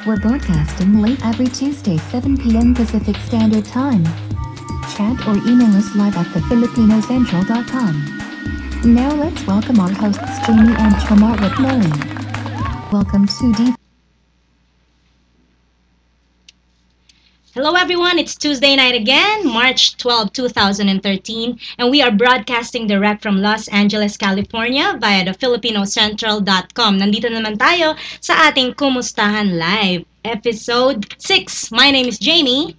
We're broadcasting late every Tuesday, 7 p.m. Pacific Standard Time. Chat or email us live at thefilipinocentral.com. Now let's welcome our hosts Jamie and Chamar with Molly. Welcome to Hello everyone, it's Tuesday night again, March 12, 2013, and we are broadcasting direct from Los Angeles, California via the FilipinoCentral.com. Nandito naman tayo sa ating Kumustahan Live, Episode 6. My name is Jamie.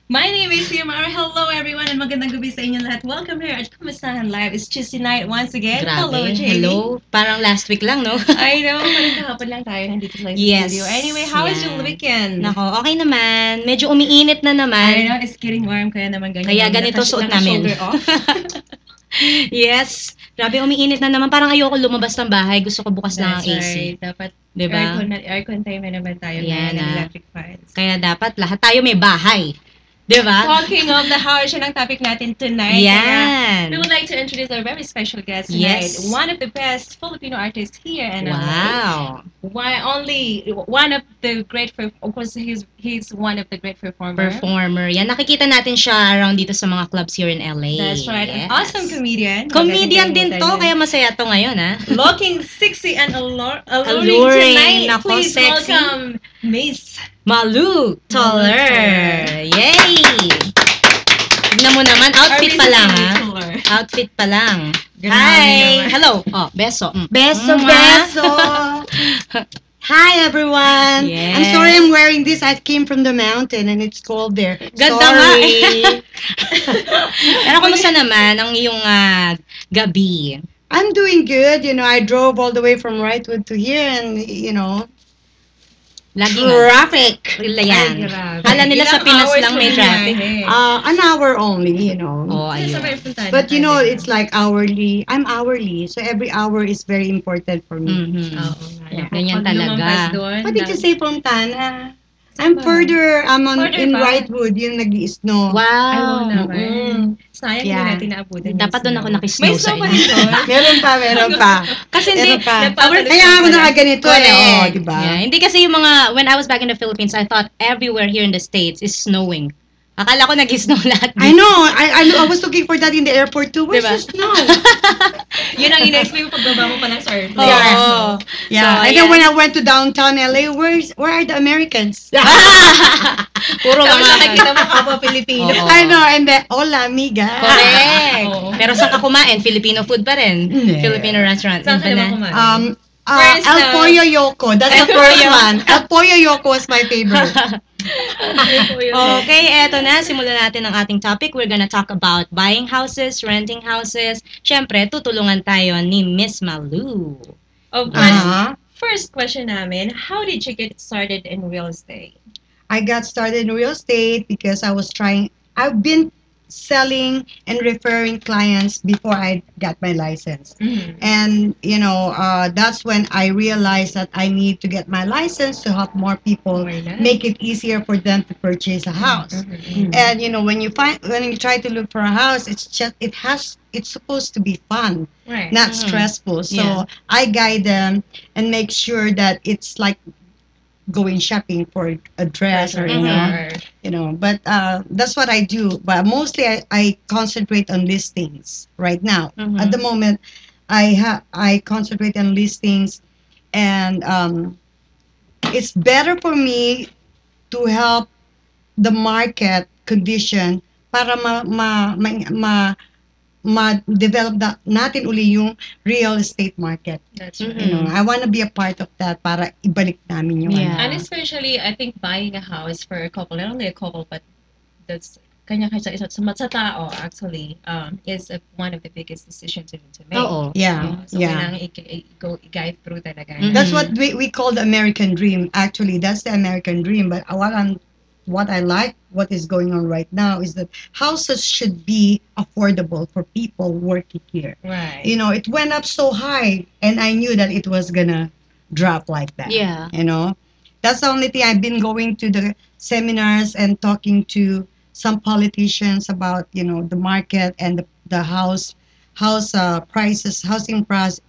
My name is Yamara. Hello everyone and magandang gabi sa inyo lahat. Welcome here at Kumustahan Live. It's Tuesday night once again. Hello, Jamie. Hello. Parang last week lang, no? I know, parang kahapon lang tayo nandito sa Yes. studio. Anyway, how was your weekend? Nako, okay naman. Medyo umiinit na I naman. know, it's getting warm kaya naman ganyan. Kaya ganito suot namin. Shoulder off. Yes. Grabe, umiinit na naman. Parang ayoko lumabas ng bahay. Gusto ko bukas lang ang AC. Right. Dapat Diba? aircon time na naman tayo Yan ngayon ng na. electric fans. Kaya dapat lahat tayo may bahay. Diba? Talking of the house, yun ang topic natin tonight. Kaya Yan. we would like to introduce our very special guest Yes. tonight. One of the best Filipino artists here in LA. Wow. Why only one of the great, of course, he's one of the great performers. Performer. Yan, nakikita natin siya around dito sa mga clubs here in LA. That's right. Yes. An awesome comedian. Comedian din to, Magandang kaya masaya to ngayon, ha? looking sexy and alluring Alluring. tonight. Nako, Please sexy. welcome Miss Malu Toller. Yay! Tignan mo naman, outfit pa lang, ha? Outfit pa lang. Grabe Hi! naman. Hello! Oh, beso. Beso, Mwah. beso. Hi, everyone. Yes. I'm sorry I'm wearing this. I came from the mountain and it's cold there. Ganda sorry. nga. Pero kumusta naman ang iyong gabi? I'm doing good. You know, I drove all the way from Wrightwood to here and, you know, Lagi nga. traffic. Yan. grabe. Kala nila sa Ilang Pinas hours lang may mo traffic. binahe? An hour only, you know. Oh, Saan sa ayun. may puntahan But, you know, natin? it's like hourly. I'm hourly. So, every hour is very important for me. Mhm. Oo nga. Yeah, Naku, ganyan pag lumampas talaga. doon, What did you dahil- say, Fontana? I'm further. Further In pa? Wrightwood, yung nag-i-snow. Ay, Wow. oo naman. Mm. Sayang Yeah. hindi natin naabutan yung Dapat doon snow. ako nakisnow May sa snow pa inyo. rin doon. Meron pa. Kasi hindi, Meron pa. Napapalagay Kaya ako pala. nakaganito correct. diba? Yeah, hindi kasi yung mga, when I was back in the Philippines, I thought everywhere here in the States is snowing. Akala ko nag-snow lahat. I know. I was looking for that in the airport too. Where's Diba? the snow? Yun ang in-explain mo pagbaba mo pa lang sa airplane. Oo. Yeah. So, And then ayan. when I went to downtown LA, where are the Americans? Puro Tapos mga... nakikita mo kapwa Pilipino. Oo. I know. And then, hola, amiga. Correct. Oo. Pero saan ka kumain? Filipino food pa rin. Hindi. Filipino restaurant. Saan ka Iba naman na. kumain? El Where's the- Pollo Yoko. That's the first one. El Pollo Yoko was my favorite. Okay, eto na. Simulan natin ang ating topic. We're gonna talk about buying houses, renting houses. Siyempre, tutulungan tayo ni Miss Malu. Of course, Uh-huh. first question namin, how did you get started in real estate? I got started in real estate because I've been selling and referring clients before I got my license. And, you know, that's when I realized that I need to get my license to help more people, Why not? make it easier for them to purchase a house. And, you know, when you try to look for a house, it's supposed to be fun, Right. not stressful. So Yeah. I guide them and make sure that it's like going shopping for a dress or, you know, but that's what I do. But mostly I concentrate on listings right now. Mhm. At the moment, I concentrate on listings, and it's better for me to help the market condition para ma-develop natin uli yung real estate market. That's Mhm. right. You know, I want to be a part of that para ibalik namin yung Yeah. And especially, I think buying a house for a couple, not only a couple, but that's kanya-kanya sa tao actually is one of the biggest decisions you need to make. Oo. Yeah, So yeah. kailangan i-guide through talaga. Mhm. That's what we call the American dream. Actually, that's the American dream. But what I like, what is going on right now is that houses should be affordable for people working here. Right. You know, it went up so high, and I knew that it was gonna drop like that. Yeah. You know, that's the only thing. I've been going to the seminars and talking to some politicians about, you know, the market and the house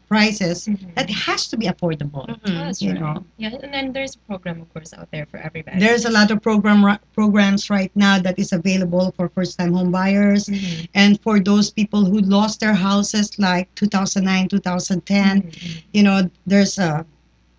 prices, Mhm. that has to be affordable. Oh, Mhm. that's You right. know. Yeah, and then there's a program, of course, out there for everybody. There's a lot of programs right now that is available for first-time home buyers, Mhm. and for those people who lost their houses like 2009, 2010. Mhm. You know, there's a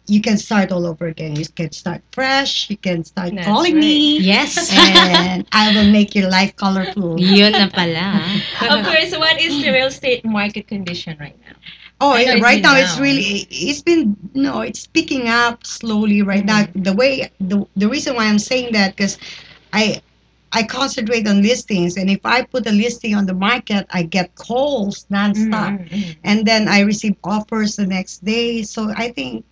you can start all over again. You can start fresh. You can start That's calling right. me, Yes. and I will make your life colorful. Yun na pala. Of course, what is the real estate market condition right now? Oh, I know it's right been now it's down. really it's been no, it's picking up slowly right now. Mhm. The reason why I'm saying that, because I I concentrate on listings, and if I put a listing on the market, I get calls nonstop, Mhm. and then I receive offers the next day. So I think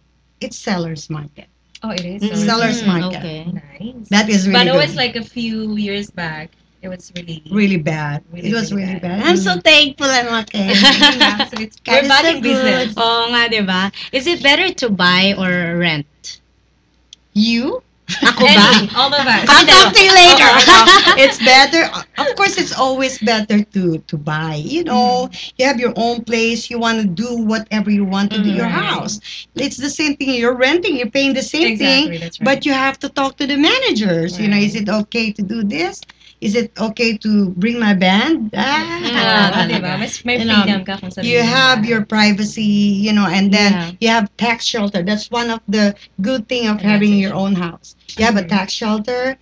it's sellers market. Oh, it is. Mhm. Sellers Sellers market. Okay. Nice. That is really But it was good. like a few years back. It was really, Really bad. really, It was really really bad. bad. I'm so Mhm. thankful I'm okay. Yeah, so it's God we're is back so in business. good. Oo nga, di ba? Is it better to buy or rent? You? Ako ba? Any, all of us. I'll talk to you later. Oo. No, it's better. Of course, it's always better to buy. You know, you have your own place. You want to do whatever you want to do your Right. house. It's the same thing. You're renting. You're paying the same Exactly, thing, that's right. but you have to talk to the managers. You know, is Right. it okay to do this? Is it okay to bring my band? Oo, Ah, diba? talaga. Mas may You know, freedom ka kung saan You mo have bahay. your privacy, you know, and then Yeah. you have tax shelter. That's one of the good thing of having your own house. You have a Mhm. tax shelter,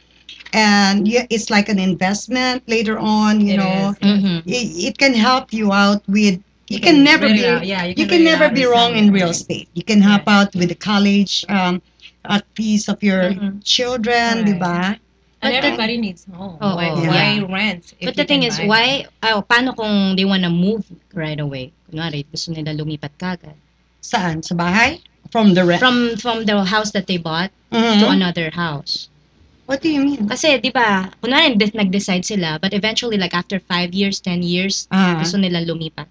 and it's like an investment later on. You It know, is, yes. Mhm. it can help you out with. You can never rent be it out. Yeah, you can rent it never out be or wrong sell in it, real right. estate. You can help Right. out with the college fees of your Mhm. children, Right. diba? And But everybody needs home. Oo, Why yeah. rent if But you the thing can is, buy? paano kung they wanna move right away? Kunwari, gusto nila lumipat kagad. Saan? Sa bahay? From the rent. From the house that they bought to Mhm. another house. What do you mean? Kasi, di ba, kunwari nag-decide sila, but eventually, like after 5 years, 10 years, Ah. gusto nila lumipat.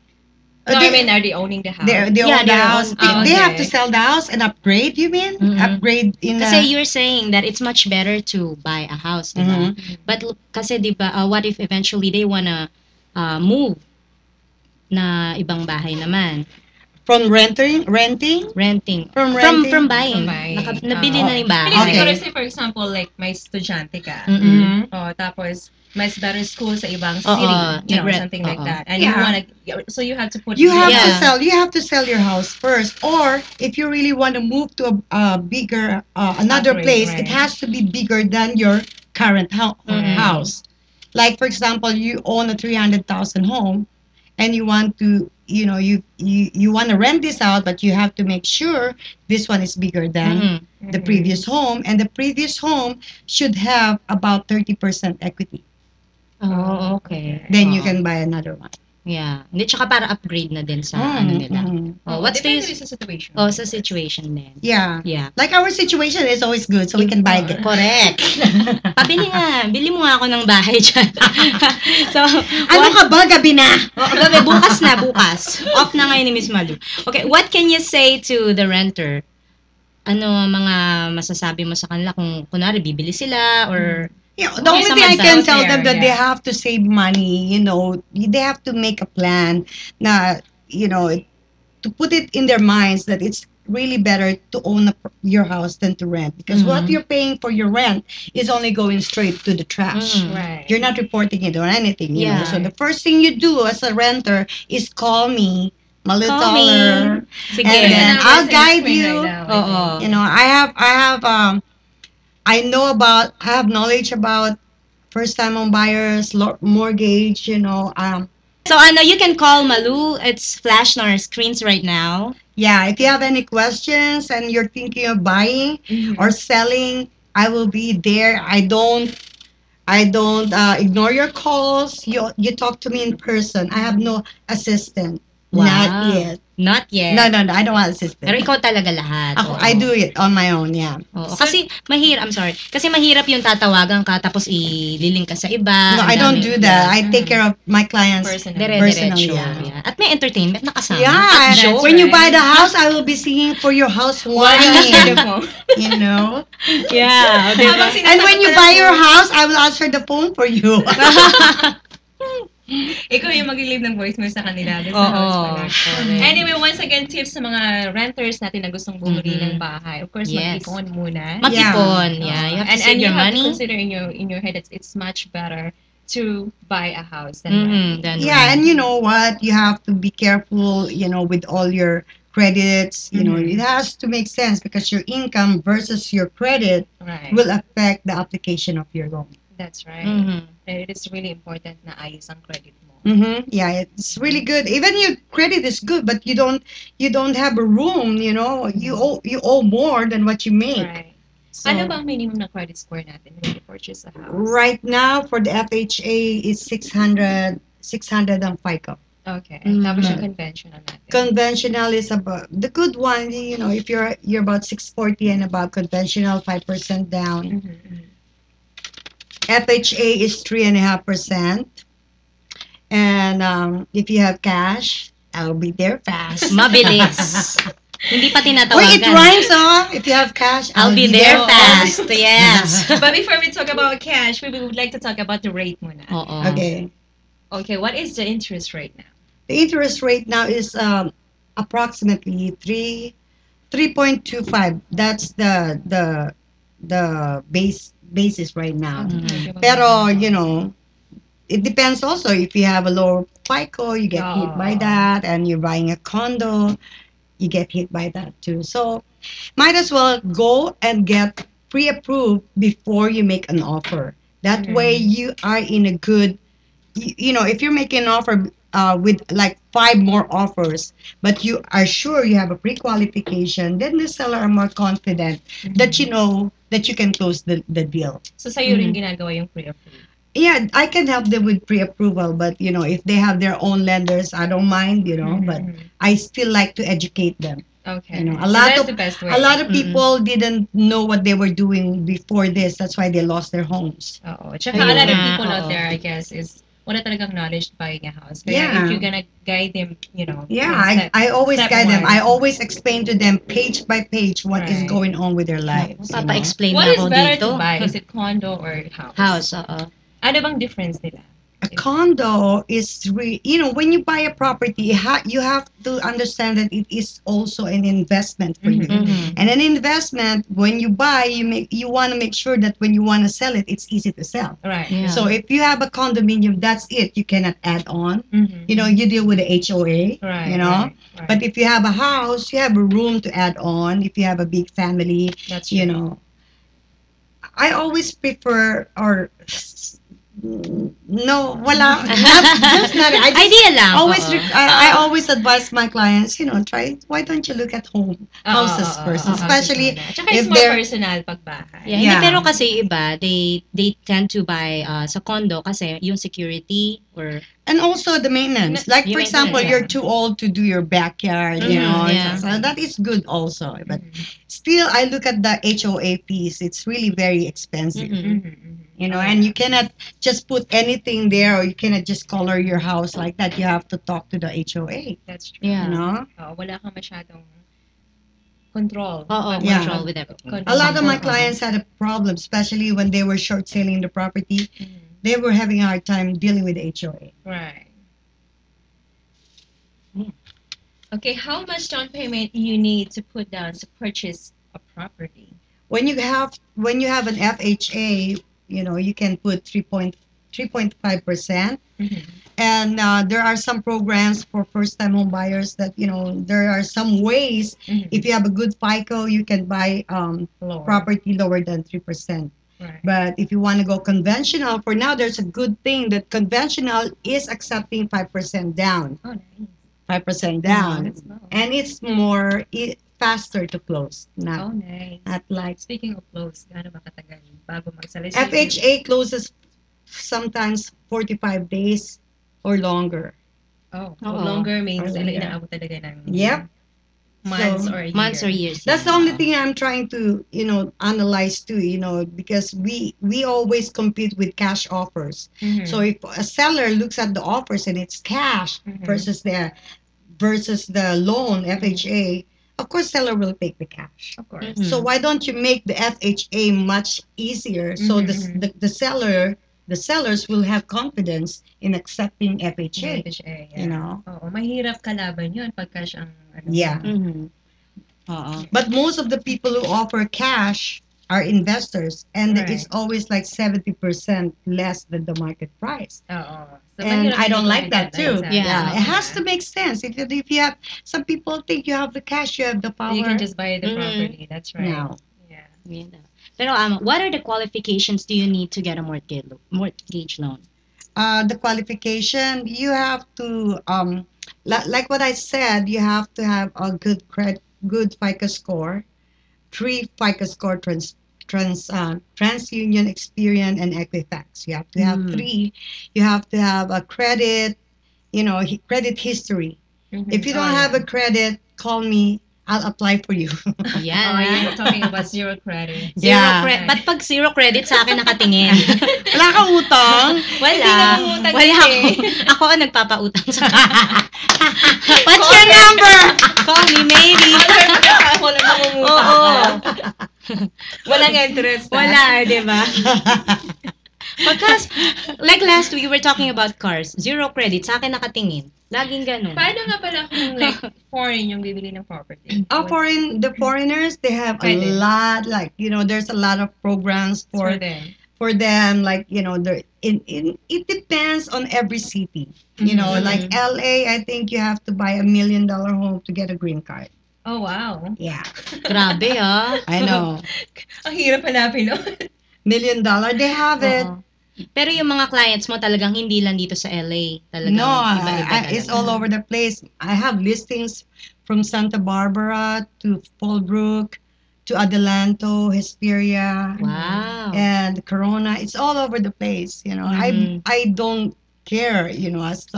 No, I They- mean, are they owning the house? They Yeah, own the they house. own- They have to okay. sell the house and upgrade, you mean? Mhm. Upgrade in Kasi the... you're saying that it's much better to buy a house, di ba? But kasi, di ba, what if eventually they wanna move na ibang bahay naman? From renting? Renting. From From renting? buying. From buying. Nabili Oh. na yung Hindi, bahay. Okay. siguro say, for example, like, may estudyante ka. Mm-mm. Oh, tapos, mas better school sa ibang Oo, city. nag-rent. Something like Oo. that. And Yeah. you wanna, so you have to put You have Yeah. to sell. You have to sell your house first, or if you really want to move to a bigger, another Upgrade, place, right. it has to be bigger than your current Mhm. house. Like for example, you own a 300,000 home, and you want to, you want to rent this out, but you have to make sure this one is bigger than Mm-mm. the previous home, and the previous home should have about 30% equity. Oh, okay. Then you Oo. can buy another one. Yeah. Hindi, tsaka para upgrade na din sa ano nila. Oh, what's the depende use? rin sa situation. Oh, sa situation din. Yeah. Yeah. Like our situation is always good, so we can buy it. Correct. Pabili nga. Bili mo nga ako ng bahay dyan. So, Ano ka ba? Gabi na! gabi, bukas. Off na ngayon ni Miss Malu. Okay, what can you say to the renter? Ano ang mga masasabi mo sa kanila kung kunwari bibili sila or Yeah, the only Okay, thing I someone's can out tell there, them that yeah. they have to save money, they have to make a plan na, to put it in their minds that it's really better to own your house than to rent, because what you're paying for your rent is only going straight to the trash. Mm. Right. You're not reporting it or anything, you know. Yeah. So the first thing you do as a renter is call me, Call Dollar, me. Sige. and then The I'll numbers in the guide screen you. right now, I Oo. think. You know, I have knowledge about first time home buyers, mortgage, So you can call Malu. It's flashed on our screens right now. yeah, if you have any questions and you're thinking of buying Mhm. or selling, I will be there. I don't ignore your calls. You talk to me in person. I have no assistant. Not yet. Not yet. No, I don't want assistant. Pero ikaw talaga lahat. Ako, Oo. I do it on my own, yeah. Oo. Kasi I'm sorry. Kasi mahirap yung tatawagan ka tapos ililing ka sa iba. No, ang I don't dami. do that. I take Mhm. care of my clients Personally. personally. Dire-diretso. Yeah. Yeah. At may entertainment na kasama. Yeah, At joke. when you right. buy the house, I will be singing for your house Instead warming. of mo. You know. Yeah. Diba? Habang And when you buy your house, I will answer the phone for you. Ikaw yung mag-leave ng voicemail sa kanila dun sa Oo, house pa lang. correct. Anyway, once again, tips sa mga renters natin na gustong bumili Mhm. ng bahay. Of course, Yes. mag-ipon muna. Mag-ipon, Oo. yeah. You have to and save you your have money. to consider in your head that it's much better to buy a house than Mhm, rent. then Yeah, rent. and you know what? You have to be careful, with all your credits. Mhm. It has to make sense because your income versus your credit Right. will affect the application of your loan. That's right. Mhm. It is really important na ayos ang credit mo. Yeah, it's really good. Even your credit is good, but you don't have a room. You owe more than what you make. Right. So Ano ba ang minimum na credit score natin when you purchase a house? right now for the FHA is 600 ang FICO. Okay. Mhm. Tapos yung conventional natin. Conventional is about the good one. If you're about 640 and above, conventional 5% down. Mhm. FHA is 3.5%. And if you have cash, I'll be there fast. Mabilis. Hindi pa Wait, tinatawagan. it rhymes, oh. If you have cash, I'll be there fast. fast. Yes. But before we talk about cash, we would like to talk about the rate muna. Oo. Okay. Okay, what is the interest rate now? The interest rate now is approximately 3.25. That's the basis right now. Mhm. Pero, it depends also. If you have a lower FICO, you get hit by that, and you're buying a condo, you get hit by that too. So, might as well go and get pre-approved before you make an offer. That way, you are in a good. If you're making an offer with like 5 more offers, but you are sure you have a pre-qualification, then the seller are more confident that you know that you can close the deal. So sa'yo rin ginagawa yung pre-approve? Yeah, I can help them with pre-approval, but if they have their own lenders, I don't mind, but I still like to educate them. Okay. A So lot that's of the best way. a lot of people didn't know what they were doing before this. That's why they lost their homes. Oo. Tsaka Ayun a lot of nga, people out oo. there, I guess, is wala talagang knowledge buying a house. Kaya Yeah. if you're gonna guide them, Yeah, step- I always guide them. I stepwise. always explain to them page by page what is Right. going on with their lives. Papa-explain What na is ako better dito. to buy? Is it condo or house? House, oo. Ano bang difference nila? A condo is when you buy a property, you have to understand that it is also an investment for you. Mhm. And an investment, when you buy, you want to make sure that when you want to sell it, it's easy to sell. Right. Yeah. So if you have a condominium, that's it. You cannot add on. Mhm. You deal with the HOA. Right. Right. Right. But if you have a house, you have a room to add on. If you have a big family, That's you true. know. I always prefer no, wala. Just not. I just Idea lang. always oo. I always advise my clients, try. Why don't you look at houses first, especially Tsaka if it's more they're personal pag bahay. Yeah, hindi, Yeah. pero kasi iba, they tend to buy sa condo kasi yung security or and also the maintenance. Like Yung for example, maintenance, you're too old to do your backyard, yeah. So that is good also. But still, I look at the HOA fees. It's really very expensive. And you cannot just put anything there, or you cannot just color your house like that. You have to talk to the HOA. That's true. yeah. Wala kang masyadong control. Oo, Pag- Yeah. control with everything. A lot of my Oo. clients had a problem, especially when they were short selling the property. Mhm. They were having a hard time dealing with the HOA. Right. Okay, how much down payment you need to put down to purchase a property? When you have an FHA, you can put 3.5%. And there are some programs for first-time home buyers that there are some ways. If you have a good FICO, you can buy Lower. property lower than 3%. Right. But if you want to go conventional, for now there's a good thing that conventional is accepting 5% down. Oh, nice. 5% down, That's low. and it's more faster to close. Oh, Not nice. like Speaking of close, gaano ba katagal bago magsalis? FHA closes sometimes 45 days or longer. Oh, Oo. longer means Or longer. inaabot talaga ng Yep. months So, or a year. Months or years. That's the yeah. only thing I'm trying to analyze too. Because we always compete with cash offers. Mhm. So if a seller looks at the offers and it's cash Mhm. versus the loan FHA, of course seller will take the cash. Of course. Mhm. So why don't you make the FHA much easier so Mhm. the seller the sellers will have confidence in accepting FHA. FHA, You know? Oo, mahirap kalaban yun pag cash ang ano. Yeah. Mhm. Oo. But most of the people who offer cash are investors, and Right. it's always like 70% less than the market price. Oo. So, And mahirap I don't maging like that confident. too. Exactly. Yeah. It has to make sense. If you have, some people think you have the cash, you have the power. You can just buy the Mhm. property. That's right. No. Yeah. Yun na. Pero what are the qualifications do you need to get a mortgage loan? The qualification, you have to like what I said, you have to have a good FICO score, three FICO score, TransUnion, Experian, and Equifax. You have to have three. You have to have a credit, credit history. Mhm. If you don't have a credit, call me. I'll apply for you. Yan. Oh, you're talking about zero credit. Zero Yeah. Ba't pag zero credit sa akin nakatingin? Wala kang utang. Wala. Hindi nangungutang Wala yun ako. eh. Ako ang nagpapautang sa What's your number? Call me maybe. Ako lang namumutang Oo. ka. Walang interest. Wala, di ba? Because, like last week, we were talking about cars. Zero credit. Sa akin nakatingin. Laging ganun. Paano nga pala kung like foreign yung bibili ng property? The foreigners, they have a Pwede. lot, like, there's a lot of programs For for them. them, like, it depends on every city. Mhm. Like LA, I think you have to buy $1 million home to get a green card. Oh, wow. Yeah, Grabe, ah. I know. Ang hirap hanapin nun. $1 million, they have it. Oo. Pero yung mga clients mo talagang hindi lang dito sa LA. Talagang No, iba-iba it's talaga. all over the place. I have listings from Santa Barbara to Fallbrook to Adelanto, Hesperia, Wow. and Corona. It's all over the place. Mhm. I don't care. As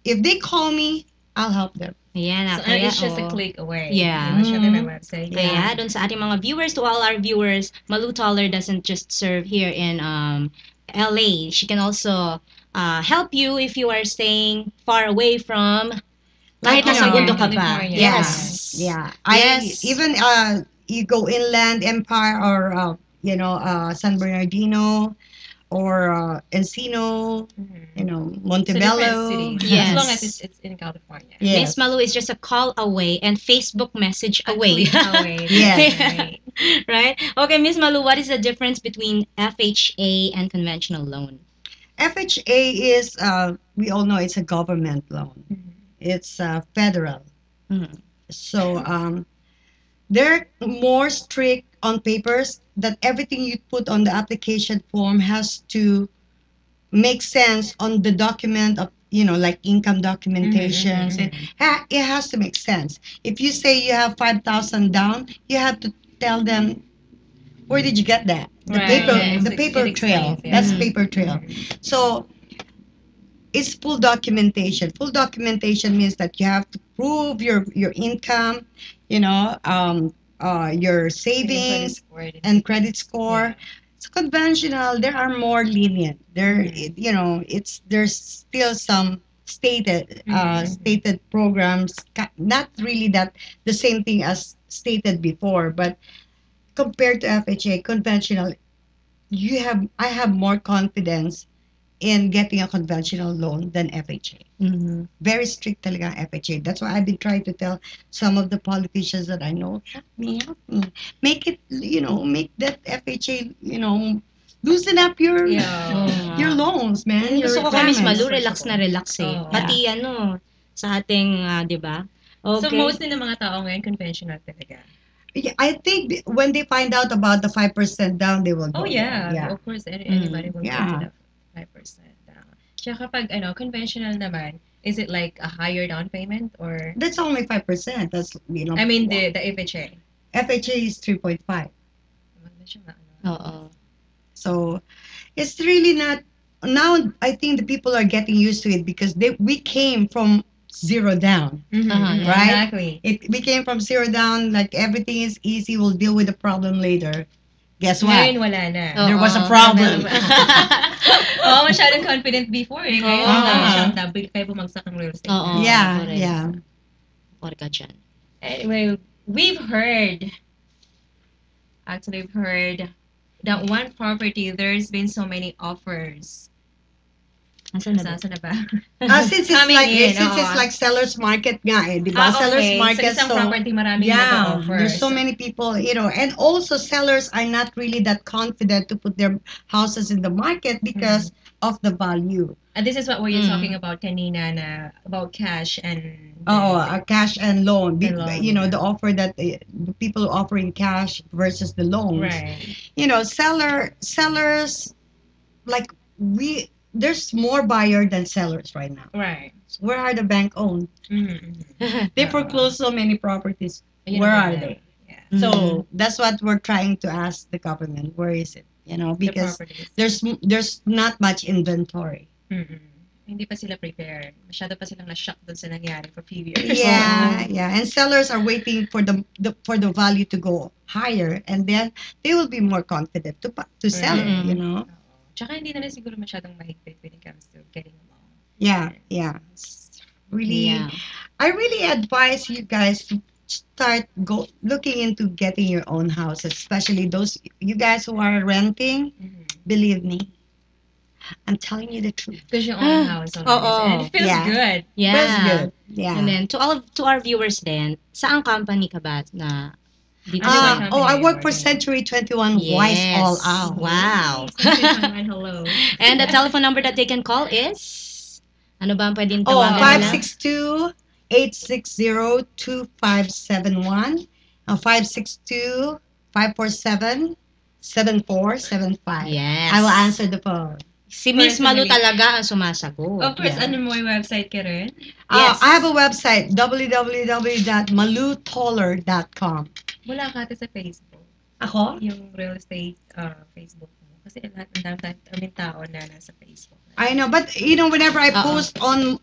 if they call me, I'll help them. Ayan, So, kaya, it's just a oo. click away. Yeah. Check in Mhm. the website. Kaya, dun sa ating mga viewers, to all our viewers, Malu Toller doesn't just serve here in LA. She can also help you if you are staying far away from kahit nasa California. mundo ka pa. California. Yes. Yeah. Yes. Even you go inland Empire or San Bernardino or Encino, Mhm. Montebello. So different cities. Yes. As long as it's in California. Miss Yes. Malu is just a call away and Facebook message away. A click away. Yes. Right. Right? Okay, Miss Malu, what is the difference between FHA and conventional loan? FHA is we all know it's a government loan. Mhm. It's federal. Mhm. So they're more strict on papers, that everything you put on the application form has to make sense on the document of, like income documentations. Mhm, It has to make sense. If you say you have 5,000 down, you have to tell them, where did you get that? The Right, paper, yes, the it paper trail. explains, yeah. That's Mhm. paper trail. Mhm. So it's full documentation. Full documentation means that you have to prove your income, your savings and credit score. It's conventional. There are more lenient. There's still some stated programs. Not really that the same thing as stated before, but compared to FHA, conventional, I have more confidence in getting a conventional loan than FHA. Mhm. Very strict talaga ang FHA. That's why I've been trying to tell some of the politicians that I know, help me. Make it, make that FHA, loosen up your Yeah. your loans, man. Your Gusto ko kami Miss requirements. Malu, relax na relax eh. Oo. Pati sa ating, di ba? So, Okay. mostly ng mga tao ngayon, conventional talaga. Yeah, I think when they find out about the 5% down, they will go. Oh, yeah. Yeah. Of course, anybody will Yeah. get to the 5% down. Tsaka kapag, conventional naman, is it like a higher down payment or... That's only 5%. That's, I mean, the FHA. FHA is 3.5. Wala siya na, Oo. So it's really not. Now I think the people are getting used to it because we came from zero down. Mhm, Right? Exactly. We came from zero down, like everything is easy, we'll deal with the problem later. Guess what? Ngayon, wala na. Oo. There was a problem. Oo, masyadong confident before eh. Ngayon, Oo. masyadong nabil kayo bumagsak ng real estate. Oo. Yeah, correct. yeah. Or ka dyan. Anyway, we've heard that one property, there's been so many offers. Asan na ba? Saan na ba? Since it's Coming like in, since oo. it's like seller's market nga di ba? Seller's Okay. market, Sa isang so property, maraming yeah, nag-offers. there's so many people, and also sellers are not really that confident to put their houses in the market because of the value. And this is what we were Mm. talking about kanina na about cash and A cash and loan. And loan, The offer that the people offering cash versus the loans. right. Sellers, like, there's more buyer than sellers right now. Right. Where are the bank owned? Mm-hmm. They foreclose so many properties. Yun Where ang are problema. they? Yeah. So that's what we're trying to ask the government. Where is it? Because The properties. there's not much inventory. Hindi pa sila prepared. Masyado pa silang na-shock dun sa nangyari for few years. Yeah. And sellers are waiting for the value to go higher, and then they will be more confident to sell it. Oo. Tsaka hindi na rin siguro masyadong mahigpit when it comes to getting along. Yeah. It's really, Yeah. I really advise you guys to start looking into getting your own house, especially those you guys who are renting. Believe me, I'm telling you the truth. Because you own a house already. Oo. And it feels Yeah. good. Yeah. That's good. Yeah. And then to our viewers din, saang company ka ba na dito Ah, sa I work for Century 21 Wise All Out. Wow. Hello. And the telephone number that they can call is ano ba ang pwedeng Oh, tawagan nila? 562-860-2571. 562-547-7475. Yes. I will answer the phone. Si Miss Malu Personally. talaga ang sumasagot. Of course, Yeah. ano mo yung website ka rin? Yes. I have a website, www.malutoller.com. Wala ka ate sa Facebook. Ako? Yung real estate Facebook mo. Kasi lahat ng daming tao na nasa Facebook. I know, but whenever I Uh-oh. post on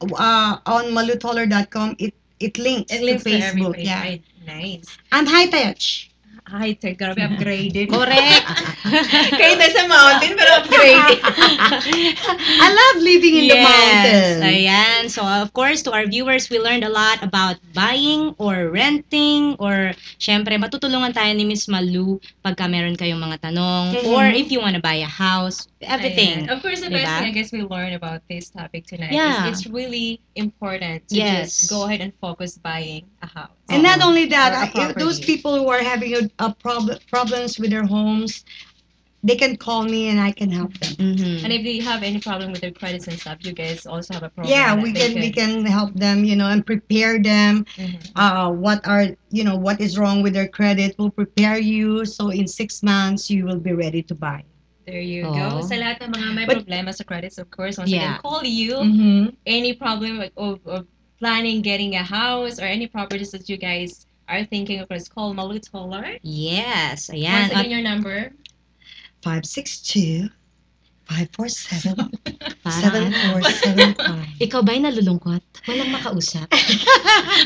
malutoller.com, it links It links to to every Facebook. page. Yeah. Ay, nice. I'm high touch. High-tech, grabe upgraded. Correct. Kahit nasa mountain, pero upgraded. I love living in the mountains. Ayan. So, of course, to our viewers, we learned a lot about buying or renting or, syempre, matutulungan tayo ni Miss Malu pagka meron kayong mga tanong or if you wanna buy a house, everything. Ayan. Of course, the Diba? best thing I guess we learned about this topic tonight Yeah. is it's really important to Yes. just go ahead and focus buying a house. And not only Or a that, those property. people who are having problems with their homes, they can call me and I can help them. Mhm. And if they have any problem with their credits and stuff, you guys also have a program. Yeah, that we they can help them, and prepare them. Mhm. What is wrong with their credit? We'll prepare you so in 6 months you will be ready to buy. There you Oh. go. Sa lahat ng mga may But- problema sa credits, of course, once Yeah. again, call you. Mm-hmm. Any problem of planning getting a house or any properties that you guys are thinking of, course, call Malu Toller. Yes. Once Ayan. again, your number. 562-547-7475. Ikaw ba'y nalulungkot? Walang makausap.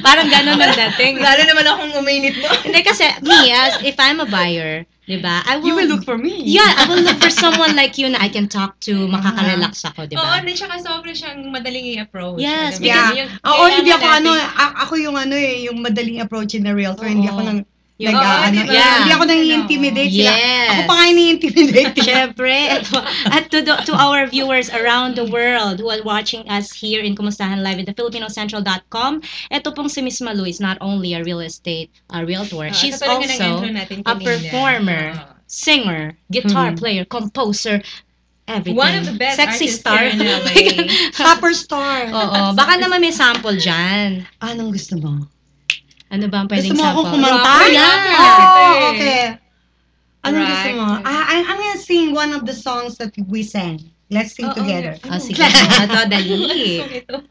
Parang ganun ang dating. Lalo naman akong uminit mo. Hindi kasi, me, if I'm a buyer, di ba, I will... You will look for me. Yeah, I will look for someone like you na I can talk to, makaka-relax ako, di Oo, ba? and tsaka sobrang siyang madaling i-approach. Yes, Alam mo, Yeah. yung- Oo, hindi ako kailangan ako yung yung madaling approach in the realtor. Hindi ako Oo. nag Oo, ano, diba? hindi ako nang Ano? intimidate sila. Yes. Ako pa nga ini-intimidate. Siyempre, at to our viewers around the world who are watching us here in Kumustahan Live at the FilipinoCentral.com, ito pong si Miss Malu is not only a real estate realtor, she's katulad nga ng also intro natin a kanina. performer, Oo. singer, guitar player, composer, everything. One of the best Sexy artists star. here in LA. Superstar. Oo, baka naman may sample dyan. Anong gusto mo? Ano ba ang Gusto pwedeng mo akong sample? kumanta? Rapper, Yeah. rapper. Oh, okay. Anong Right. gusto mo? I'm gonna sing one of the songs that we sang. Let's sing together. Ah, sige. Ito, dali.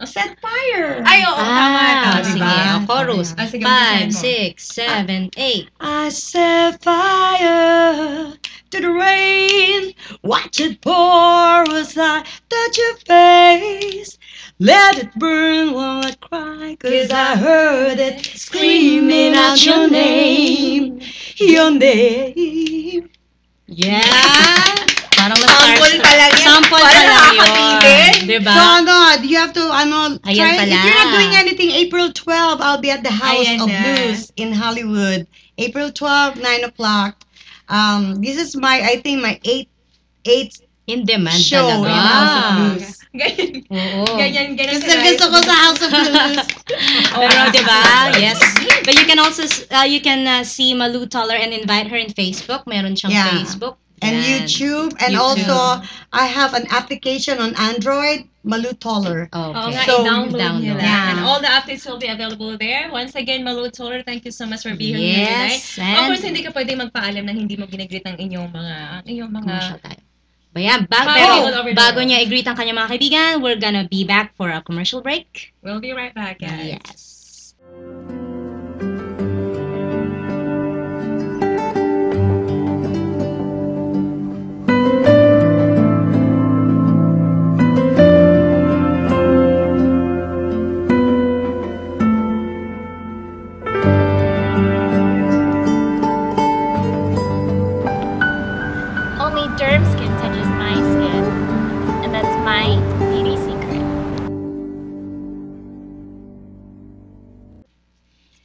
Set fire. Ay, oo, tama. Ah, tama. sige. diba? Chorus. Ah, sige, 5, umpisahan mo. 6, 7, 8. I set fire to the rain. Watch it pour as I touch your face. Let it burn while I cry, 'cause I heard it screaming out your name. Your name. Yeah! Parang Sample pa lang yan. Sample pa Parang lang nakakatingin. yun. Diba? So, you have to, Ayan try, pala. if you're not doing anything, April 12, I'll be at the House Ayan of na. Blues in Hollywood. April 12, 9 o'clock. This is I think my eighth In demand show talaga. in House of Blues. Ganyan. Oo. Ganyan Gusto ko sa House of Blues. Pero, diba? Yes. But you can also, see Malu Toller and invite her in Facebook. Meron siyang Yeah. Facebook. And Yan. YouTube. And YouTube. also, I have an application on Android, Malu Toller. Oo Okay. nga, So, i-download nila. yeah. And all the updates will be available there. Once again, Malu Toller, thank you so much for being here Yes, tonight. Of and- course, hindi ka pwede magpaalam na hindi mo ginagreet ang inyong mga Commercial tayo. Bayan, Bye. pero All over the bago world. niya i-greet ang kanyang mga kaibigan, we're gonna be back for a commercial break. We'll be right back, guys. Yes. Only Derm Skin touches my skin, and that's my beauty secret.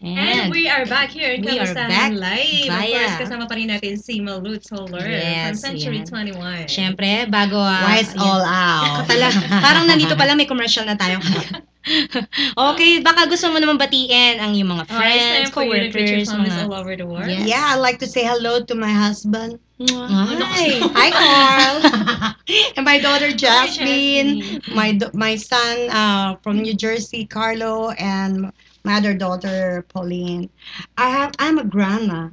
And we are back here in we are Kamustahan back Live. Of via- course, kasama pa rin natin si Malu Toller from Yes, Century yan. 21. Siyempre, bago Why it's all out. parang nandito pala may commercial na tayo. Okay, baka gusto mo naman batiin ang iyong mga It's friends, time for you to greet your co-workers, families mga... all over the world. Yes. Yeah, I'd like to say hello to my husband. Hi. Hi, Carl. And my daughter Jasmine, Jasmine. my son from New Jersey, Carlo, and my other daughter Pauline. I'm a grandma.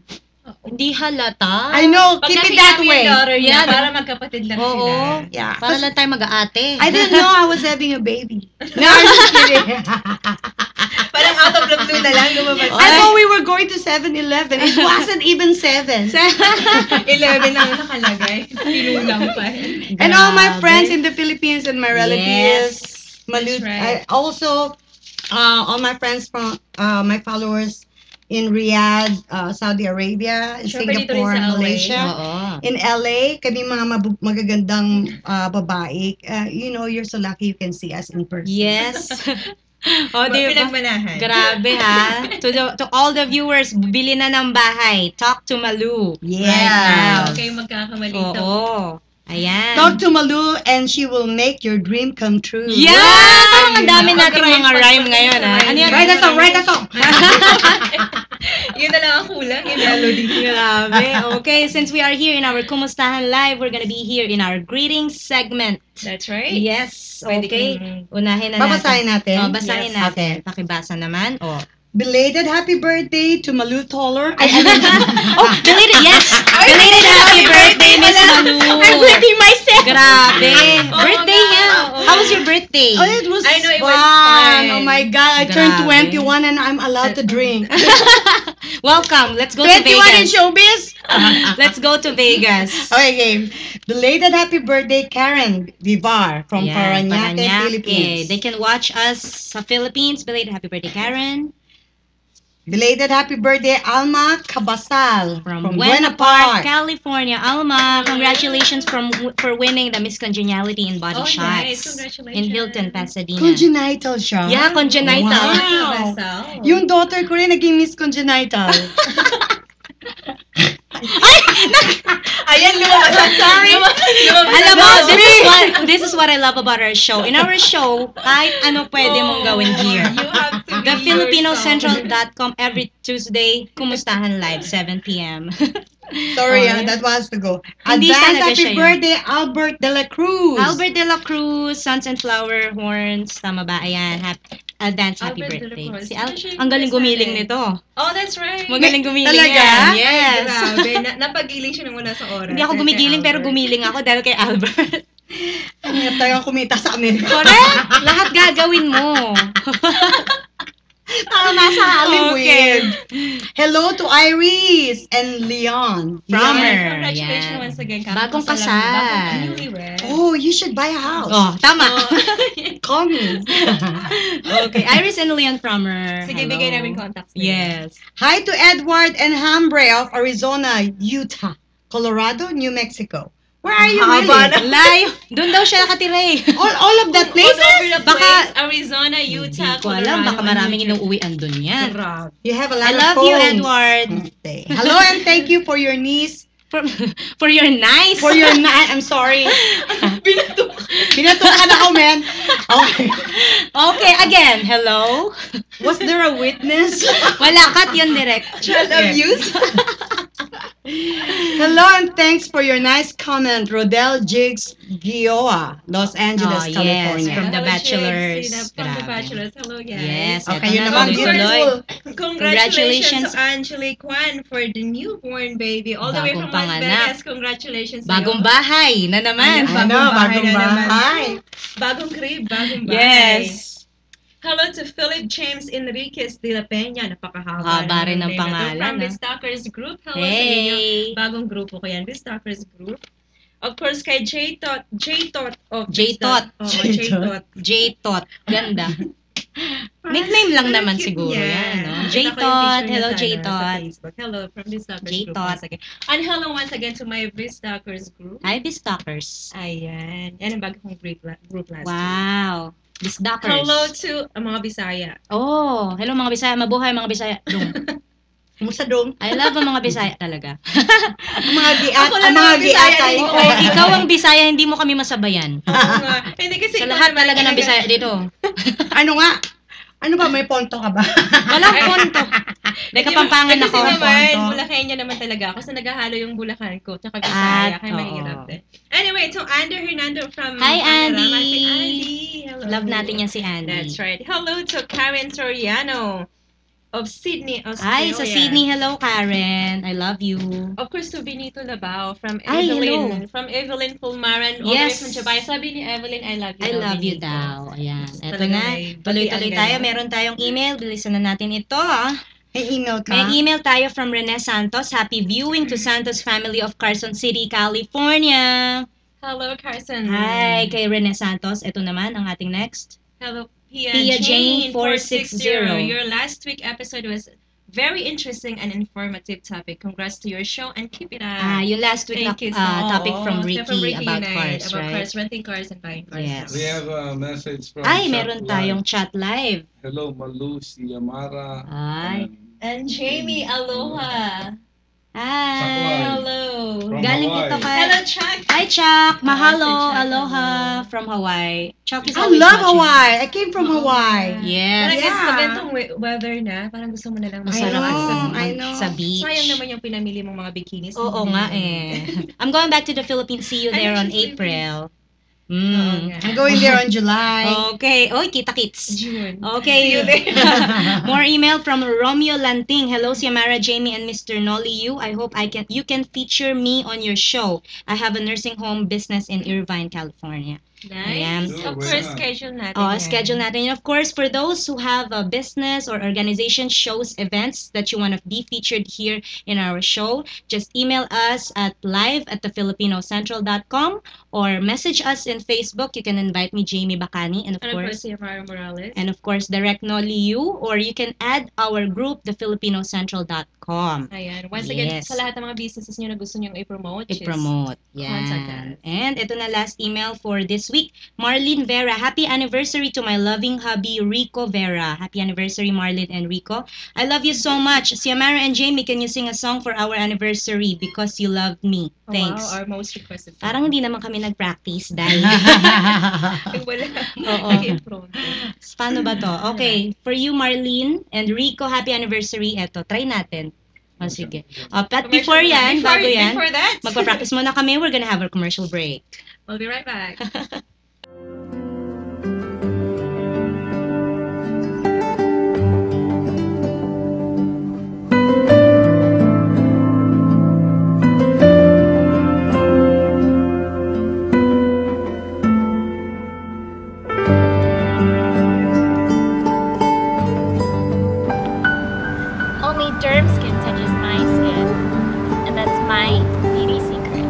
Hindi halata. I know, Pag keep it nakita that mo yung way. daughter niya, Yeah, para magkapatid lang Oo. sila. Yeah. Para lang tayo mag-aate. I didn't know I was having a baby. No, I'm just kidding. Parang out of the blue na lang, lumabas. I thought we were going to 7-Eleven. It wasn't even 7. 11 ang nakalagay. Pinulang pa. And all my Grabe. friends in the Philippines and my relatives. That's right. I also, all my friends from, my followers in Riyadh, Saudi Arabia, in Siyempre dito rin Singapore, sa LA. Malaysia. Oo. In LA, kami mga magagandang babae. You know, you're so lucky you can see us in person. Yes. O, di ba? Pinagmanahan. Grabe ha. To all the viewers, bili na ng bahay. Talk to Malu. Yeah. now. Okay, magkakamali. Oo. Ayan. Talk to Malu and she will make your dream come true. Yeah! Ang dami nating Mag-rhyme mga pa- rhyme ngayon ha. Ano yan? Write a song, write a song. Yun na lang ang kulang, yung melody. Grabe. Okay, since we are here in our Kumustahan Live, we're gonna be here in our greetings segment. That's right. Yes, Pwede okay. kang- Unahin na natin. Babasahin natin? Oh, basahin Yes. natin. Okay. Pakibasa naman. Oh. Belated happy birthday to Malu Toller. Oh, belated, yes! Belated happy birthday, Miss Malu! I'm greeting myself. Grabe! Oo Birthday nga, niya! oo. How was your birthday? Oh, it was I know it fun. was fun. Oh my God, I turned Grabe. 21 and I'm allowed to drink. Welcome! Let's go to 21 in Vegas. showbiz. Let's go to Vegas. Okay, game. Belated happy birthday, Karen Vivar from Yan, Parañaque, Philippines. They can watch us sa Philippines. Belated happy birthday, Karen. Belated happy birthday, Alma Cabasal From Buena Park, California. Alma, congratulations for winning the Miss Congeniality in Body Oh, Shots nice. Congratulations. in Hilton, Pasadena. Congenital siya. Yeah, congenital. Wow. Wow. Yung daughter ko rin naging Miss Congenital. Ayan, lumabas. I'm sorry. Alam mo, this is what I love about our show. In our show, kahit ano pwede mong gawin here. You have to be The yourself. FilipinoCentral.com every Tuesday, Kumustahan Live, 7 p.m. Sorry, Okay. that was to go. Hindi Advance talaga happy siya yun. birthday, Albert de la Cruz. Albert de la Cruz, Suns and Flower Horns, tama ba? Ayan, advance happy Albert de la birthday. Cruz. Si Ano siya yung ang galing first gumiling natin? nito. Oh, that's right. Magaling gumiling Talaga? yan. Ay, Yes. grabe. Napagiling siya ng una sa oras. Hindi ako Kay gumigiling pero Albert. gumiling ako dahil kay Albert. Ang tayo kumita sa Amerika. Correct? Lahat gagawin mo. Para nasa Hollywood. Okay. Hello to Iris and Leon. Frommer. Yes, congratulations Yan. once again. Bagong Kakasal. kasal. Bagong newlywed. Oh, you should buy a house. Oh, tama. Call me. Okay, Iris and Leon Frommer. Sige, Hello. bigay namin contacts. Yes. Hi to Edward and Hambre of Arizona, Utah, Colorado, New Mexico. Where are you Haba really? Layo. Doon daw siya nakatira eh. All of that All places? over the Baka- place. Arizona, Utah, Hindi ko alam. Baka maraming inuuwian doon yan. You have a lot I of love you, phones. Edward. Okay. Hello and thank you for your niece, For, for your nice. For your I'm sorry. Binatukan ako, man. Okay. Okay, again. Hello? Was there a witness? Wala, cut yun direct. Child abuse? Hello and thanks for your nice comment, Rodel Jigs Gioa, Los Angeles, Oh, California. yes, from The Hello, Bachelors. Jigs, from The Grabe. Bachelors. Hello, guys. Yes, Okay, eto yun na, naman, tuloy-tuloy. beautiful. Congratulations to Angelique Kwan for the newborn baby. All the way Bagong from Las panganak. Vegas. Congratulations Bagong sa'yo. bahay na naman. Ayan. Ano, Bagong bahay bagong na naman. bahay. Bagong crib, bagong bahay. Yes. Hello to Philip James Enriquez de la Peña. Napakahaba. Haba rin ng name na to. pangalan, From ah. Bistalkers Group. Hello sa inyo. Hey. Bagong grupo ko yan. Bistalkers Group. Of course, kay J-Tot of J-Tot. Oo, J-Tot. J-Tot. Ganda. Nickname lang naman siguro yan. No? J-Tot. Hello, J-Tot. Hello from Bistalkers Group J-Tot. once again. And hello once again to my Bistalkers Group. Hi, Bistalkers. Ayan. Yan ang bago kong group last week. Wow. Bistalkers. Hello to mga Bisaya. Oh, hello mga Bisaya. Mabuhay mga Bisaya. Dong. Kumusta dong? I love ang mga Bisaya talaga. Ang mga giat, Ako lang ang mga naman Bisaya, giatay. hindi ko Oo, ikaw ang Bisaya, hindi mo kami masabayan. Oo nga. Hindi kasi Sa ikaw lahat naman talaga ng Bisaya dito. Ano nga? Ano ba, may ponto ka ba? Walang ponto. May kapampangan ako. Kasi naman, Ponto. Bulacania naman talaga ako. So, naghahalo yung Bulacan ko. Tsaka Bisaya. Kaya oo. mahirap din. Anyway, to Ander Hernando from Hi, Canada. Andy. Si Andy. Hello. Love natin yan si Andy. That's right. Hello to Karen Soriano of Sydney, Australia. Hi, sa Sydney. Hello, Karen. I love you. Of course, to Benito Labao from Ay, Evelyn. hello. From Evelyn Pulmaran. All the way Yes. from Jabay. Sabi ni Evelyn, I love you I daw, love you Benito. daw. Ayan. Eto Talaga na. may Tuloy-tuloy batian tayo. ganun. Meron tayong email. Bilisan na natin ito. May email ka? May email tayo from Rene Santos. Happy viewing to Santos family of Carson City, California. Hello, Carson. Hi kay Rene Santos. Ito naman ang ating next. Hello, Pia Jane Jane 460. 460. Your last week episode was very interesting and informative topic. Congrats to your show and keep it up. Yung last week na Thank you topic so from much. Ricky about Unite, cars, about right? cars, renting cars and buying cars. Yes. We have a message from Ay, Chat meron Live. tayong chat live. Hello, Malu, si Amara. Ay. And Jamie, aloha. Hi. Hello. From Galing Hawaii. ito kay... Hello, Chuck. Hi, Chuck. Mahalo. Hi, Chuck. Aloha Hello. from Hawaii. Chuck is I always love watching. Hawaii. I came from Oo Hawaii. nga. Yes. Parang Yeah. it's magandang weather na. Parang gusto mo na lang Masarap I know, ang- I know. sa beach. Sayang naman yung pinamili mong mga bikinis. Oo nga eh. I'm going back to the Philippines. See you Ay, there on she's April. Oo nga. I'm going there on July. Okay. Oy, kita-kits. June. Okay. See you there. More email from Romeo Lanting. Hello, Siamara, Jamie, and Mr. Nolly Yu. I hope you can feature me on your show. I have a nursing home business in Irvine, California. Ayan. Nice. Sure, Of why course, not? schedule natin Oh, yan. schedule natin. And of course, for those who have a business or organization shows, events that you want to be featured here in our show, just email us at live@thefilipinosentral.com or message us in Facebook. You can invite me, Jamie Bacani, and of And of course, course, si Amara Morales. and of course, direct Nolly Yu, or you can add our group, thefilipinosentral.com. Ayan. Once again, Yes. sa lahat ng mga businesses nyo na gusto nyo i-promote. just I-promote. contact Yan. us. And ito na last email for this week. Marlene Vera, happy anniversary to my loving hubby, Rico Vera. Happy anniversary, Marlene and Rico. I love you so much. Siamara and Jamie, can you sing a song for our anniversary? Because you loved me. Oh, Thanks. wow, our most requested. Parang hindi naman kami nag-practice dahil. Ay, wala. Oo. Nag-improve. Paano ba to? Okay, for you, Marlene and Rico, happy anniversary. Eto, try natin. O, sige. But before yan, bago yan, Before that, magpa-practice muna kami. We're gonna have our commercial break. we'll be right back. Only Derm Skin touches my skin, and that's my beauty secret.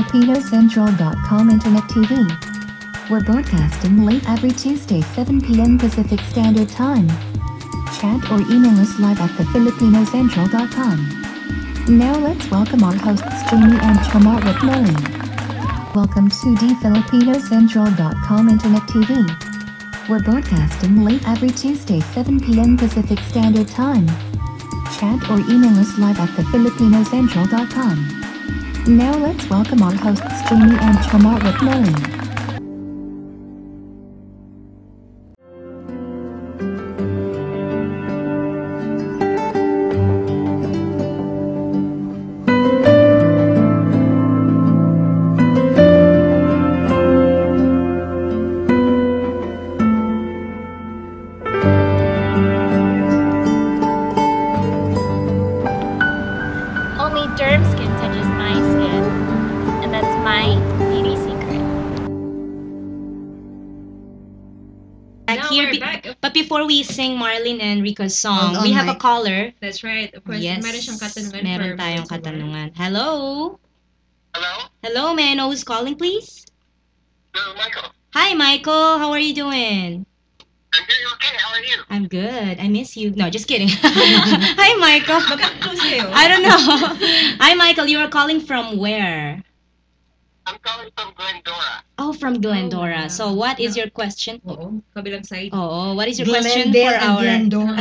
FilipinoCentral.com Internet TV. We're broadcasting late every Tuesday 7 p.m. Pacific Standard Time. Chat or email us live at thefilipinocentral.com. Now let's welcome our hosts Jamie and Chamar McMillan. Welcome to thefilipinocentral.com Internet TV. We're broadcasting late every Tuesday 7 p.m. Pacific Standard Time. Chat or email us live at thefilipinocentral.com. Now let's welcome our hosts Jamie and Chamar McMillan. Only Derm Skin touches my skin, and that's my beauty secret. Back Now here, we're back. but before we sing Marlene and Rico's song, Hold we on, have a Mike. caller. That's right. Of course, Yes, meron siyang katanungan meron for tayong Mr. Mark. katanungan. Hello? Hello? Hello, may I know who's calling, please? Michael. Hi, Michael. How are you doing? I'm doing okay. How are you? I'm good. I miss you. No, just kidding. Hi, Michael. Close kayo. I don't know. Hi, Michael. You are calling from where? I'm calling from Glendora. Oh, from Glendora. wow. So, what is your question? Oo, kabilang side. Oh, what is your question Glendale for and our? Glendora.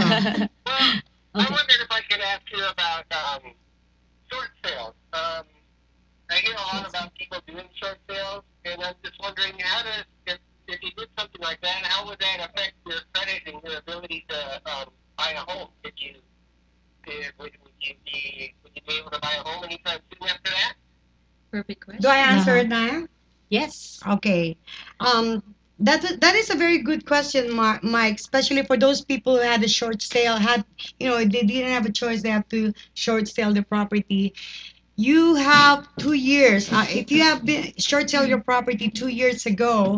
Well, I Okay. wondered if I could ask you about short sales. I hear a lot about people doing short sales, and I'm just wondering if you did something like that, how would that affect your credit and your ability to buy a home? Would you be able to buy a home anytime soon after that? Perfect question. Do I answer Uh-huh. it now? Yes. Okay. That is a very good question, Mike. Especially for those people who had a short sale, they didn't have a choice. They have to short sell the property. You have 2 years. If you have been short sell your property 2 years ago,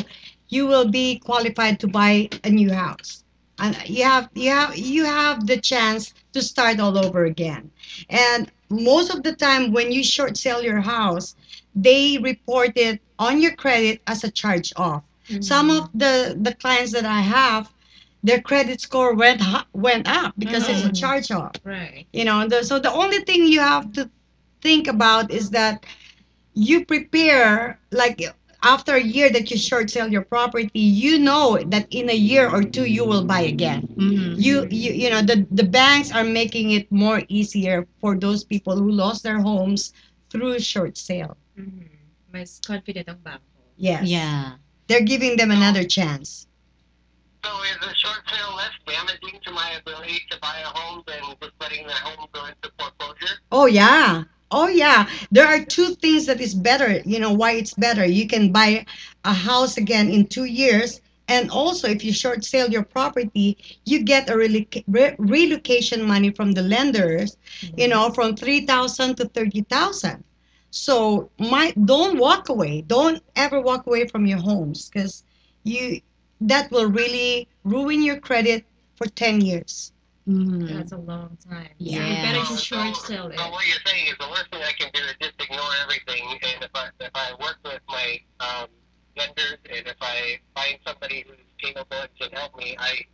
you will be qualified to buy a new house. And you have the chance to start all over again. And most of the time when you short sell your house, they report it on your credit as a charge off. Some of the clients that I have, their credit score went up because it's a Mhm. charge off. Right. So the only thing you have to think about is that you prepare, like after a year that you short sell your property, you know that in a year or two you will buy again. Mhm. The banks are making it more easier for those people who lost their homes through short sale. Mhm. Mas confident ang bangko. Yes. Yeah. They're giving them another chance. So is a short sale less damaging to my ability to buy a home than just letting the home go into foreclosure? Oh yeah. Oh yeah. There are two things that is better. You know why it's better? You can buy a house again in 2 years, and also if you short sale your property, you get a relocation money from the lenders, from 3,000 to 30,000. So don't walk away. Don't ever walk away from your homes, because that will really ruin your credit for 10 years. Mhm. That's a long time. Yeah. So you better So- just short sell so it. what you're saying is the worst thing I can do is just ignore everything, and if I work with my lenders, and if I find somebody who's capable and can help me, I'm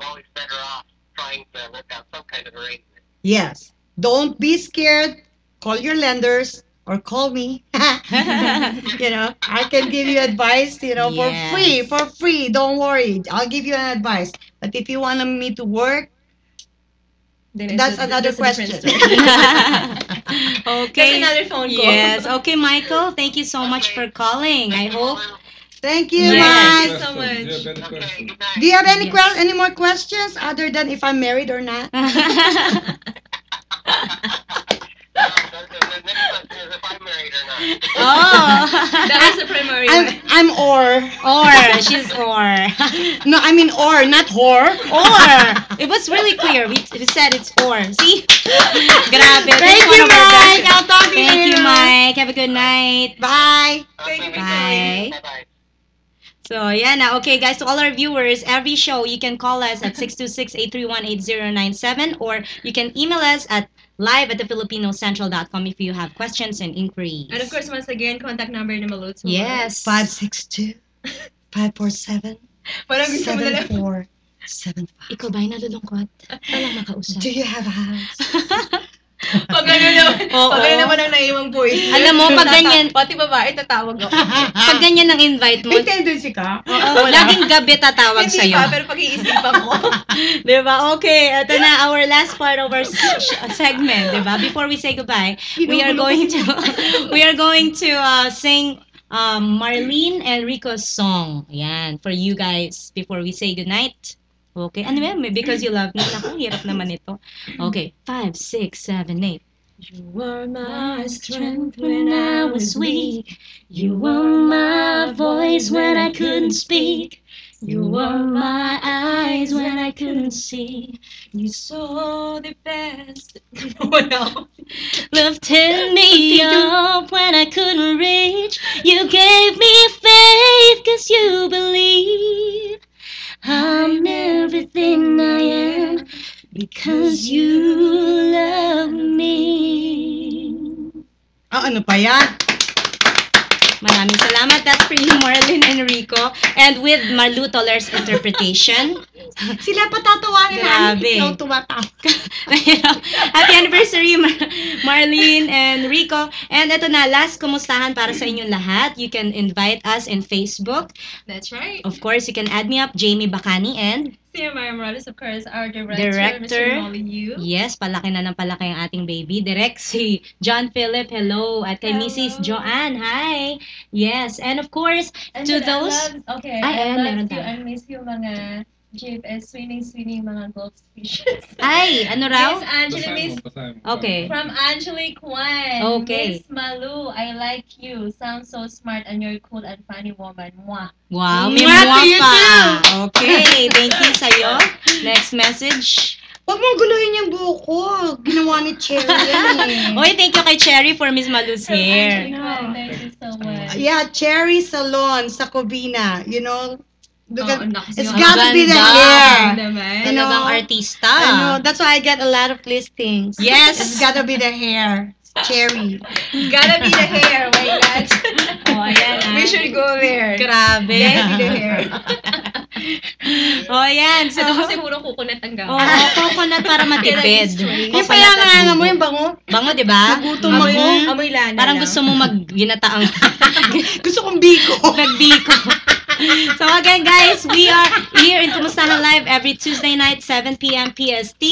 always better off trying to work out some kind of arrangement. Yes. Don't be scared. Call your lenders or call me. I can give you advice, Yes. for free. Don't worry. I'll give you an advice. But if you want me to work, Then that's another a different question. story. Okay. That's another phone call. Yes. Okay, Michael. Thank you so much for calling. I Thank you, hope. Lulu. Thank you, Yes. Mike. so much. Do you have any Okay, question? good night. Do you have Yes. any more questions other than if I'm married or not? The next question is if I'm married or not. Oh. That was the primary I'm one. I'm or. Or. She's or. No, I mean or, not whore. Or. It was really clear. We said it's or. See? Grabe. Thank you, Mike. I'll talk to you Thank you, later. Mike. Have a good night. Bye. Okay, you, Bye. Bye-bye. So, yeah na. Okay, guys, to all our viewers, every show, you can call us at 626-831-8097 or you can email us at live@thefilipinocentral.com if you have questions and inquiries. And of course, once again, contact number ni Malutz. Yes. 562-547-7475. Parang gusto mo na lang. Ikaw ba'y nalulungkot? Walang makausap. Do you have a house? Pag ano naman, Oo. pag ano naman ang naiwang voice. Alam mo, pag ganyan- Pati babae, tatawag ako. Pag ganyan ang invite mo, May tendency ka? laging gabi tatawag Hindi sa'yo. pa, pero pag-iisipan ko. Diba? Okay, ito na our last part of our segment, diba? Before we say goodbye, we are going to sing Marlene and Rico's song. Ayan, for you guys before we say goodnight. Okay, ano ba? Because you love me. Naku, hirap naman ito. Okay, 5, 6, 7, 8. You were my strength when I was weak. You were my voice when I couldn't speak. You were my eyes when I couldn't see. You saw the best. Wala. Lifted me up when I couldn't reach. You gave me faith cause you believe I'm everything I am because you love me. Ano pa yan? Maraming salamat. That's for you, Marlene and Rico. And with Marlu Toller's interpretation. Sila patatawanin namin. Grabe. Ikaw tumatawa. Happy anniversary, Marlene and Rico. And ito na, last kumustahan para sa inyong lahat. You can invite us in Facebook. That's right. Of course, you can add me up, Jamie Bacani, and Si Maya Morales, of course, our director, Director. Mr. Molly Yu. yes, palaki na ng palaki ang ating baby. Direct si John Philip, hello. At kay Hello. Mrs. Joanne, hi. Yes, and of course, And to then those... okay, Ay, I ayan, meron love you tayo. and miss you mga GFS swimming mga golf fishes. Ay, ano raw? Miss Angela, Okay. from Angelique Juan. Okay. Miss Malu, I like you. Sound so smart and you're cool and funny woman. Mwah. Wow, may Mwah to mwah you pa. too. Okay, thank you sa'yo. Next message. Huwag mong guluhin yung buko. Ginawa ni Cherry yan eh. Oy, thank you kay Cherry for Miss Malu's From hair. Angelique Juan, thank you so much. Yeah, Cherry Salon sa Covina. You know, look at, it's Ang gotta be the ganda. hair. naman. You know, Talagang artista. I know, that's why I get a lot of listings. Yes. It's gotta be the hair. Cherry. Gotta be the hair. Why not? Oh, ayan ah. We should go there. Grabe. Gotta be the hair. Oh, ayan. So, Ito kasi puro coconut ang gamit. oh, coconut para matipid. Yung payanganga mo, yung bango. Bango, di ba? Nagutom Amoy, ako. amoy lana Parang lang. gusto mo magginataang Gusto kong biko. nagbiko. So again, guys, we are here in Kumustahan Live every Tuesday night, 7 p.m. PST.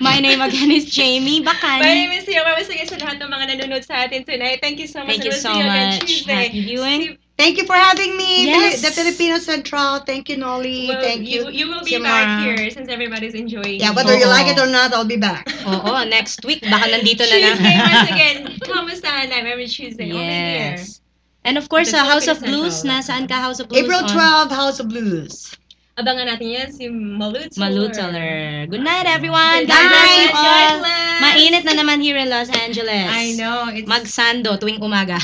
My name again is Jamie My Bacani. name is Sia. Mamasagay sa lahat ng mga nanonood sa atin tonight. Thank you so much. Thank you And we'll so see again much. Tuesday. Happy viewing. Thank you for having me. Yes. The Filipino Central. Thank you, Nolly. Well, Thank you. You will be Simara. back here since everybody's enjoying. Yeah, whether you Oo. like it or not, I'll be back. Oo, next week, baka nandito na Tuesday, na. once again, Kamustahan Live every Tuesday. Only here. Yes. And of course, The House of Philippine Blues. Central. Nasaan ka, House of Blues? April on 12, House of Blues. Abangan natin yan, si Malu Malu Teller. Good night, everyone. Good God bless you night. God all. bless. Mainit na naman here in Los Angeles. I know. It's, Magsando tuwing umaga.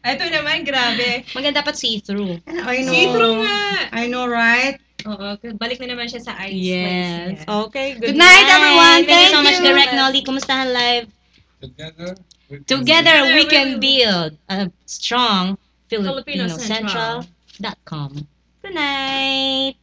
ito naman, grabe. Maganda dapat see-through. I know. See-through nga. I know, right? Oo, balik na naman siya sa ice. Yes. place. Okay. Good night, everyone. Thank you so Thank much, you. Direct Nolly. Kumustahan live? Together, Together we can build a strong Filipino Central. Filipinocentral.com. Good night.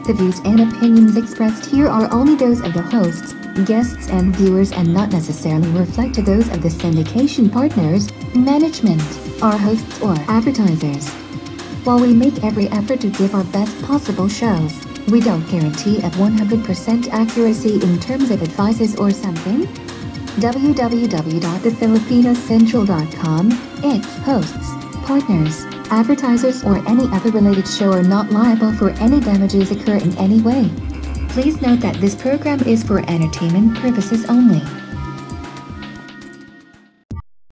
The views and opinions expressed here are only those of the hosts, guests and viewers and not necessarily reflect those of the syndication partners, management, our hosts or advertisers. While we make every effort to give our best possible shows, we don't guarantee a 100% accuracy in terms of advices or something. www.thefilipinocentral.com, its hosts, partners, advertisers or any other related show are not liable for any damages occur in any way. Please note that this program is for entertainment purposes only.